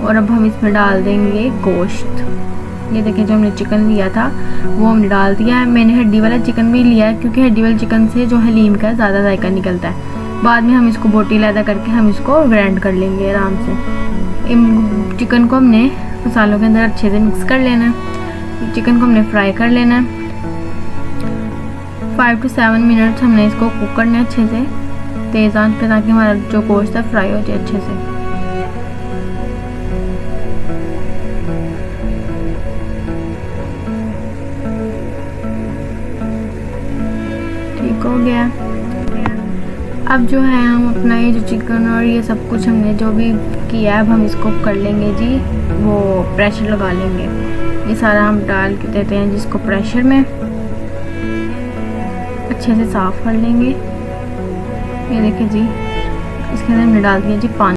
और अब हम इसमें डाल देंगे गोश्त। ये देखिए जो हमने चिकन लिया था वो हमने डाल दिया है। मैंने हड्डी वाला चिकन भी लिया है क्योंकि हड्डी वाले चिकन से जो हलीम का ज़्यादा जायका निकलता है। बाद में हम इसको बोटी लैदा करके हम इसको ग्राइंड कर लेंगे आराम से। चिकन को हमने मसालों के अंदर अच्छे से मिक्स कर लेना है। चिकन को हमने फ्राई कर लेना है। 5 to 7 मिनट्स हमने इसको कुक करना है अच्छे से तेज़ आंच पे, ताकि हमारा जो गोश्त है फ्राई हो जाए अच्छे से। ठीक हो गया। अब जो है हम अपना ये जो चिकन और ये सब कुछ हमने जो भी किया है अब हम इसको कर लेंगे जी, वो प्रेशर लगा लेंगे। ये सारा हम डाल के देते हैं जिसको प्रेशर में अच्छे से साफ़ कर लेंगे। ये देखिए जी, इसके अंदर हमने डाल दिया जी पानी।